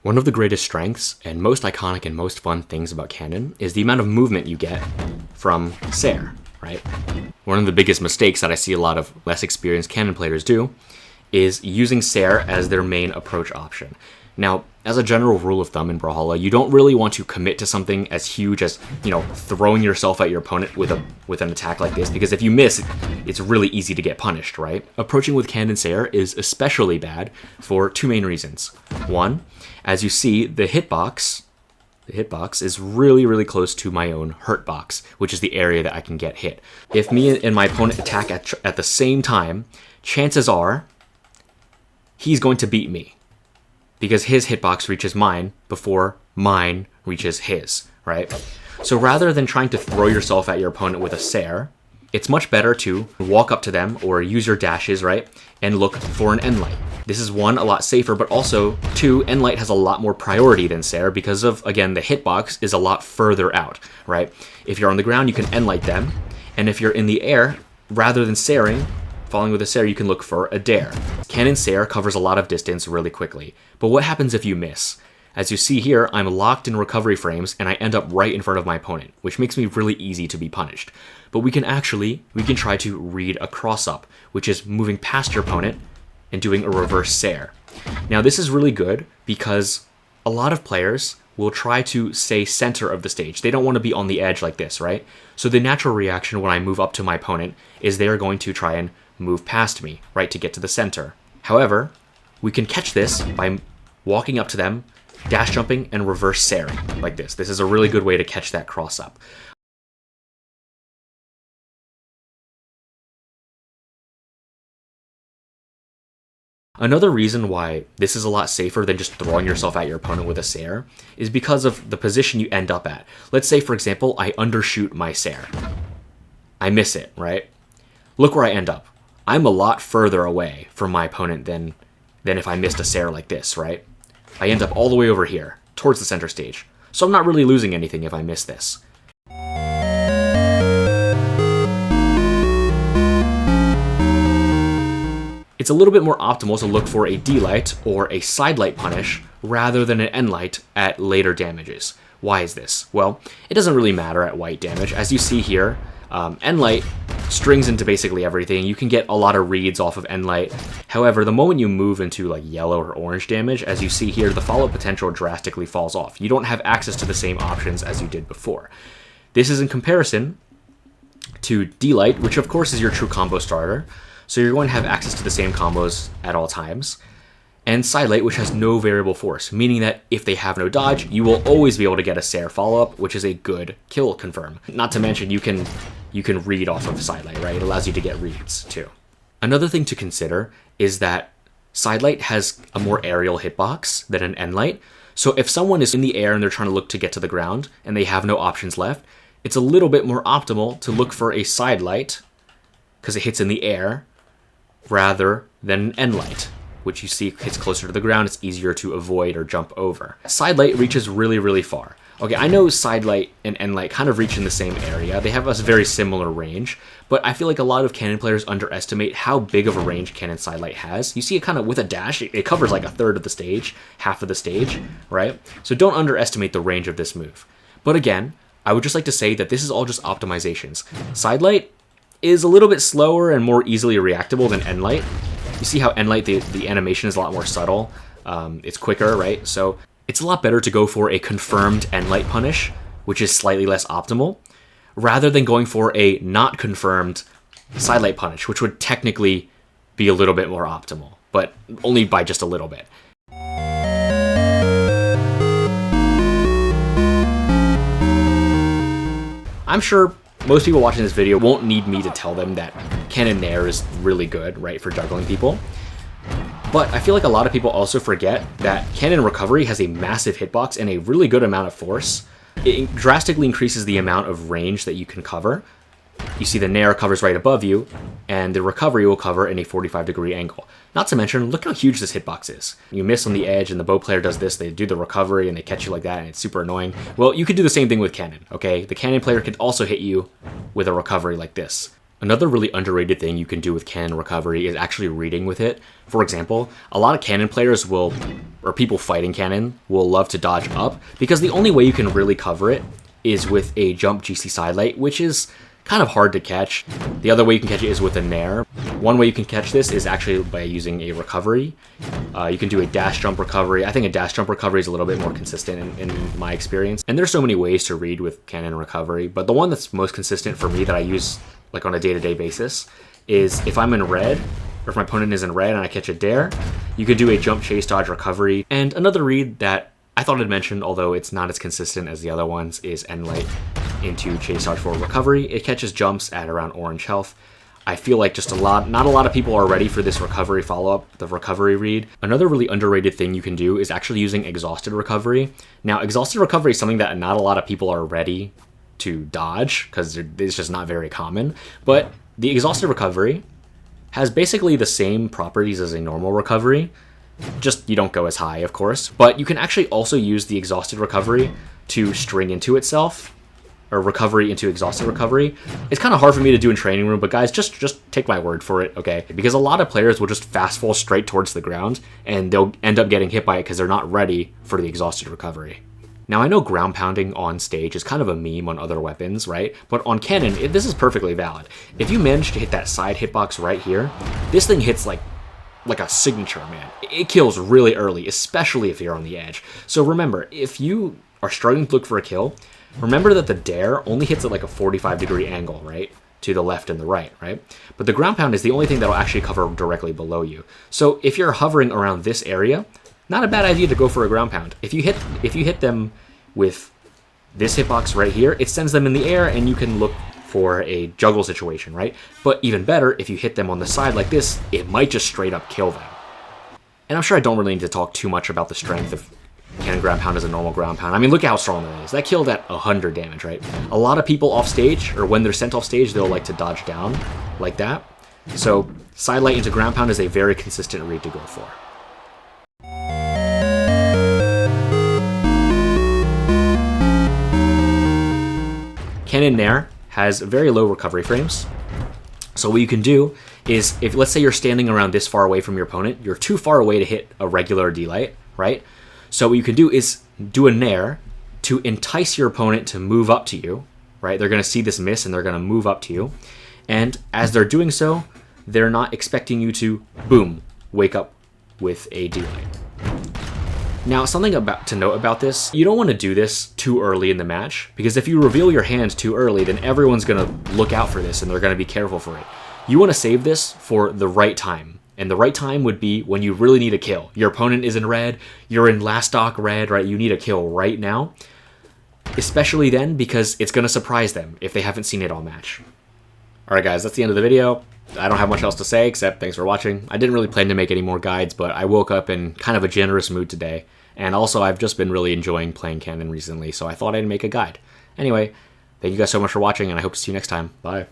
One of the greatest strengths and most iconic and most fun things about cannon is the amount of movement you get from sair, right? One of the biggest mistakes that I see a lot of less experienced cannon players do is using sair as their main approach option. Now, as a general rule of thumb in Brawlhalla, you don't really want to commit to something as huge as, throwing yourself at your opponent with an attack like this, because if you miss, it's really easy to get punished, right? Approaching with cannon sair is especially bad for two main reasons. One, as you see, the hitbox is really, really close to my own hurt box, which is the area that I can get hit. If me and my opponent attack at the same time, chances are he's going to beat me, because his hitbox reaches mine before mine reaches his, right? So rather than trying to throw yourself at your opponent with a sair, it's much better to walk up to them or use your dashes, right? And look for an nlight. This is one, a lot safer, but also two, nlight has a lot more priority than sair because of, again, the hitbox is a lot further out, right? If you're on the ground, you can nlight them. And if you're in the air, rather than sairing, falling with a sair, you can look for a dare. Cannon sair covers a lot of distance really quickly. But what happens if you miss? As you see here, I'm locked in recovery frames and I end up right in front of my opponent, which makes me really easy to be punished. But we can try to read a cross-up, which is moving past your opponent and doing a reverse sair. Now this is really good because a lot of players will try to stay center of the stage. They don't want to be on the edge like this, right? So the natural reaction when I move up to my opponent is they're going to try and move past me, right, to get to the center. However, we can catch this by walking up to them, dash jumping, and reverse sairing like this. This is a really good way to catch that cross-up. Another reason why this is a lot safer than just throwing yourself at your opponent with a sair is because of the position you end up at. Let's say, for example, I undershoot my sair. I miss it, right? Look where I end up. I'm a lot further away from my opponent than if I missed a sair like this, right? I end up all the way over here, towards the center stage. So I'm not really losing anything if I miss this. It's a little bit more optimal to look for a D-light or a side light punish rather than an N-light at later damages. Why is this? Well, it doesn't really matter at white damage. As you see here, N-light strings into basically everything. You can get a lot of reads off of N-light. However, the moment you move into like yellow or orange damage, as you see here, the follow-up potential drastically falls off. You don't have access to the same options as you did before. This is in comparison to D-light, which of course is your true combo starter. So you're going to have access to the same combos at all times. And side light, which has no variable force, meaning that if they have no dodge, you will always be able to get a sair follow-up, which is a good kill confirm. Not to mention you can read off of side light, right? It allows you to get reads too. Another thing to consider is that side light has a more aerial hitbox than an N-light. So if someone is in the air and they're trying to look to get to the ground and they have no options left, it's a little bit more optimal to look for a side light because it hits in the air rather than an N-light, which you see hits closer to the ground. It's easier to avoid or jump over. Side light reaches really, really far. Okay, I know side light and N-light kind of reach in the same area. They have a very similar range, but I feel like a lot of cannon players underestimate how big of a range cannon side light has. You see it kind of with a dash, it covers like a third of the stage, half of the stage, right? So don't underestimate the range of this move. But again, I would just like to say that this is all just optimizations. Side light is a little bit slower and more easily reactable than N-light. You see how N-light, the animation is a lot more subtle. It's quicker, right? So it's a lot better to go for a confirmed N-light punish, which is slightly less optimal, rather than going for a not confirmed side light punish, which would technically be a little bit more optimal, but only by just a little bit. I'm sure most people watching this video won't need me to tell them that cannon nair is really good, right, for juggling people. But I feel like a lot of people also forget that cannon recovery has a massive hitbox and a really good amount of force. It drastically increases the amount of range that you can cover. You see the nair covers right above you, and the recovery will cover in a 45-degree angle. Not to mention, look how huge this hitbox is. You miss on the edge, and the bow player does this, they do the recovery, and they catch you like that, and it's super annoying. Well, you could do the same thing with cannon, okay? The cannon player could also hit you with a recovery like this. Another really underrated thing you can do with cannon recovery is actually reading with it. For example, a lot of cannon players will, or people fighting cannon, will love to dodge up because the only way you can really cover it is with a jump GC sidelight, which is kind of hard to catch. The other way you can catch it is with a nair. One way you can catch this is actually by using a recovery. You can do a dash jump recovery. I think a dash jump recovery is a little bit more consistent in my experience. And there's so many ways to read with cannon recovery, but the one that's most consistent for me that I use like on a day-to-day basis is if I'm in red, or if my opponent is in red and I catch a dare, you could do a jump chase dodge recovery. And another read that I thought I'd mention, although it's not as consistent as the other ones, is nlight into chase dodge for recovery. It catches jumps at around orange health. I feel like not a lot of people are ready for this recovery follow-up, the recovery read. Another really underrated thing you can do is actually using exhausted recovery. Now, exhausted recovery is something that not a lot of people are ready to dodge because it's just not very common. But the exhausted recovery has basically the same properties as a normal recovery, just you don't go as high, of course. But you can actually also use the exhausted recovery to string into itself, or recovery into exhausted recovery. It's kind of hard for me to do in training room, but guys, just take my word for it, okay? Because a lot of players will just fast fall straight towards the ground, and they'll end up getting hit by it because they're not ready for the exhausted recovery. Now, I know ground pounding on stage is kind of a meme on other weapons, right? But on cannon, this is perfectly valid. If you manage to hit that side hitbox right here, this thing hits like a signature, man. It kills really early, especially if you're on the edge. So remember, if you are struggling to look for a kill, remember that the dare only hits at like a 45-degree angle, right? To the left and the right, right? But the ground pound is the only thing that'll actually cover directly below you. So if you're hovering around this area, not a bad idea to go for a ground pound. If you hit them with this hitbox right here, it sends them in the air and you can look for a juggle situation, right? But even better, if you hit them on the side like this, it might just straight up kill them. And I'm sure I don't really need to talk too much about the strength of cannon ground pound as a normal ground pound. I mean, look at how strong that is. That killed at 100 damage, right? A lot of people off stage, or when they're sent off stage, they'll like to dodge down like that. So sidelight into ground pound is a very consistent read to go for. Cannon nair has very low recovery frames. So what you can do is, if let's say you're standing around this far away from your opponent, you're too far away to hit a regular D-light, right? So what you can do is do a nair to entice your opponent to move up to you, right? They're going to see this miss and they're going to move up to you. And as they're doing so, they're not expecting you to, boom, wake up with a D-light. Now, something to note about this, you don't want to do this too early in the match, because if you reveal your hand too early, then everyone's going to look out for this and they're going to be careful for it. You want to save this for the right time, and the right time would be when you really need a kill. Your opponent is in red, you're in last stock red, right? You need a kill right now, especially then because it's going to surprise them if they haven't seen it all match. Alright guys, that's the end of the video. I don't have much else to say except thanks for watching. I didn't really plan to make any more guides, but I woke up in kind of a generous mood today. And also, I've just been really enjoying playing cannon recently, so I thought I'd make a guide. Anyway, thank you guys so much for watching, and I hope to see you next time. Bye.